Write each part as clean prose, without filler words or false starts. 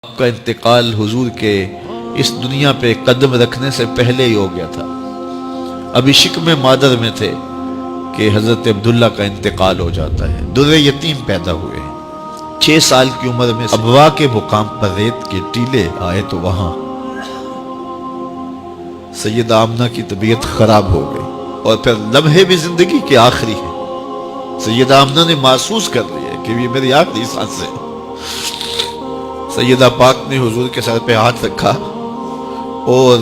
آپ کا انتقال حضور کے اس دنیا پہ قدم رکھنے سے پہلے ہی ہو گیا تھا۔ ابھی شکم مادر میں تھے کہ حضرت عبداللہ کا انتقال ہو جاتا ہے۔ در یتیم پیدا ہوئے، 6 سال کی عمر میں ابوا کے مقام پر ریت کے ٹیلے آئے تو وہاں سیدہ آمنہ کی طبیعت خراب ہو گئی، اور پھر لمحے بھی زندگی کے آخری ہیں۔ سیدہ آمنہ نے محسوس کر لیا کہ یہ میری آخری سانس ہے۔ سیدہ پاک نے حضور کے سر پہ ہاتھ رکھا اور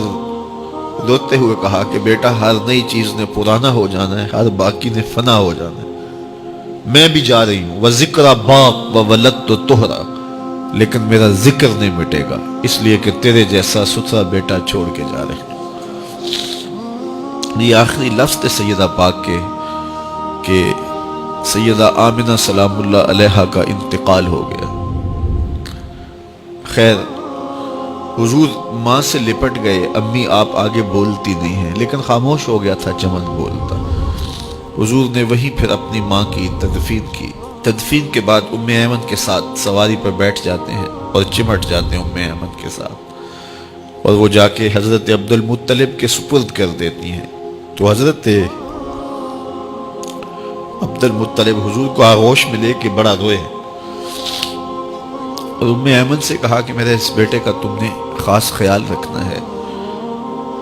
روتے ہوئے کہا کہ بیٹا، ہر نئی چیز نے پرانا ہو جانا ہے، ہر باقی نے فنا ہو جانا ہے۔ میں بھی جا رہی ہوں، وَذِكْرَ بَاق وَوَلَدْتُ طُهْرًا، لیکن میرا ذکر نہیں مٹے گا، اس لیے کہ تیرے جیسا ستھرا بیٹا چھوڑ کے جا رہے ہیں۔ یہ آخری لفظ تھے سیدہ پاک کے کہ سیدہ آمنہ سلام اللہ علیہا کا انتقال ہو گیا۔ خیر، حضور ماں سے لپٹ گئے، امی آپ آگے بولتی نہیں ہیں، لیکن خاموش ہو گیا تھا چمن بولتا۔ حضور نے وہیں پھر اپنی ماں کی تدفین کی۔ تدفین کے بعد ام ایمن کے ساتھ سواری پر بیٹھ جاتے ہیں اور چمٹ جاتے ہیں ام ایمن کے ساتھ، اور وہ جا کے حضرت عبد المطلب کے سپرد کر دیتی ہیں۔ تو حضرت عبد المطلب حضور کو آغوش میں لے کے بڑا روئے، اور ام ایمن سے کہا کہ میرے اس بیٹے کا تم نے خاص خیال رکھنا ہے۔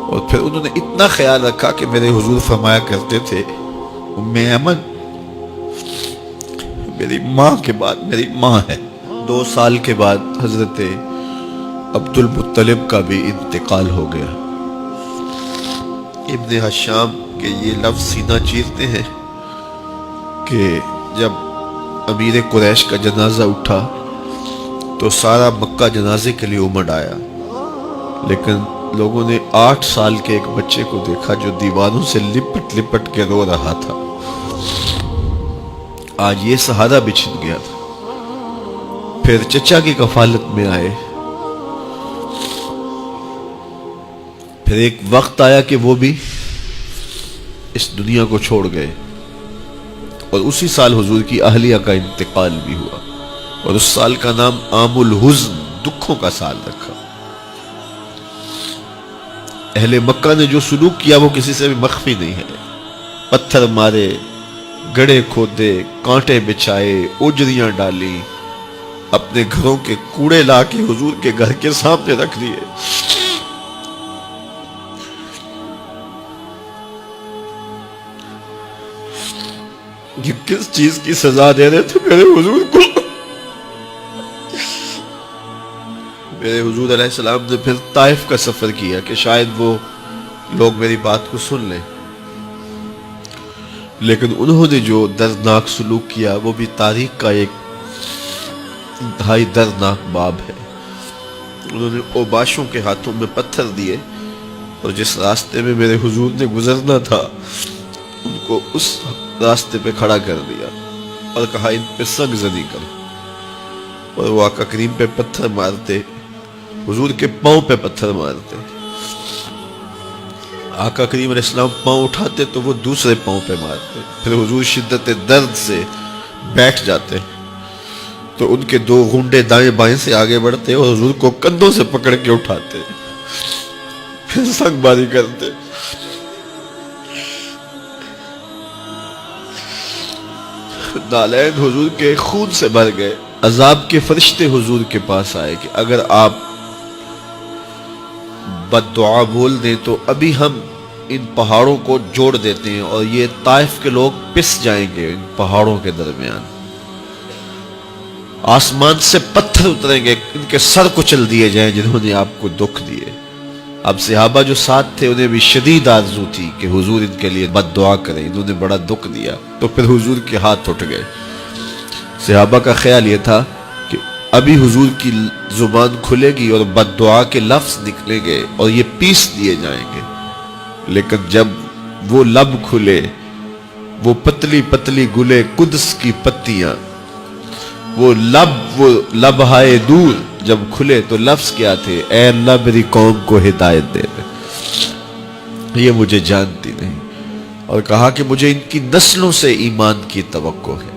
اور پھر انہوں نے اتنا خیال رکھا کہ میرے حضور فرمایا کرتے تھے، ام ایمن میری ماں کے بعد میری ماں ہے۔ 2 سال کے بعد حضرت عبد المطلب کا بھی انتقال ہو گیا۔ ابن حشام کے یہ لفظ سینہ چیرتے ہیں کہ جب امیر قریش کا جنازہ اٹھا تو سارا مکہ جنازے کے لیے امڑ آیا، لیکن لوگوں نے 8 سال کے ایک بچے کو دیکھا جو دیواروں سے لپٹ لپٹ کے رو رہا تھا۔ آج یہ سہارا بچھن گیا تھا۔ پھر چچا کی کفالت میں آئے، پھر ایک وقت آیا کہ وہ بھی اس دنیا کو چھوڑ گئے، اور اسی سال حضور کی اہلیہ کا انتقال بھی ہوا، اور اس سال کا نام عام الحزن، دکھوں کا سال رکھا۔ اہل مکہ نے جو سلوک کیا وہ کسی سے بھی مخفی نہیں ہے۔ پتھر مارے، گڑھے کھودے، کانٹے بچھائے، اجریاں ڈالی، اپنے گھروں کے کوڑے لا کے حضور کے گھر کے سامنے رکھ دیے۔ یہ کس چیز کی سزا دے رہے تھے میرے حضور کو؟ میرے حضور علیہ السلام نے پھر طائف کا سفر کیا کہ شاید وہ لوگ میری بات کو سن لیں، لیکن انہوں نے جو دردناک سلوک کیا وہ بھی تاریخ کا ایک انتہائی دردناک باب ہے۔ انہوں نے اوباشوں کے ہاتھوں میں پتھر دیے، اور جس راستے میں میرے حضور نے گزرنا تھا ان کو اس راستے پہ کھڑا کر دیا اور کہا ان پہ سنگ زنی کرو، اور وہ آقا کریم پہ پتھر مارتے، حضور کے پاؤں پہ پتھر مارتے۔ آقا کریم علیہ السلام پاؤں اٹھاتے تو وہ دوسرے پاؤں پہ مارتے، پھر حضور شدت درد سے بیٹھ جاتے تو ان کے 2 گھنڈے دائیں بائیں سے آگے بڑھتے اور حضور کو کندھوں سے پکڑ کے اٹھاتے، پھر سنگ باری کرتے۔ نالین حضور کے خون سے بھر گئے۔ عذاب کے فرشتے حضور کے پاس آئے کہ اگر آپ بد دعا بول دیں تو ابھی ہم ان پہاڑوں کو جوڑ دیتے ہیں، اور یہ طائف کے لوگ پس جائیں گے ان پہاڑوں کے درمیان، آسمان سے پتھر اتریں گے، ان کے سر کچل دیے جائیں جنہوں نے آپ کو دکھ دیے۔ اب صحابہ جو ساتھ تھے انہیں بھی شدید آرزو تھی کہ حضور ان کے لیے بد دعا کریں، انہوں نے بڑا دکھ دیا، تو پھر حضور کے ہاتھ اٹھ گئے۔ صحابہ کا خیال یہ تھا کہ ابھی حضور کی زبان کھلے گی اور بد دعا کے لفظ نکلیں گے اور یہ پیس دیے جائیں گے، لیکن جب وہ لب کھلے، وہ پتلی پتلی گلے قدس کی پتیاں، وہ لب ہائے دور جب کھلے تو لفظ کیا تھے؟ اے اللہ میری قوم کو ہدایت دے دے، یہ مجھے جانتی نہیں، اور کہا کہ مجھے ان کی نسلوں سے ایمان کی توقع ہے۔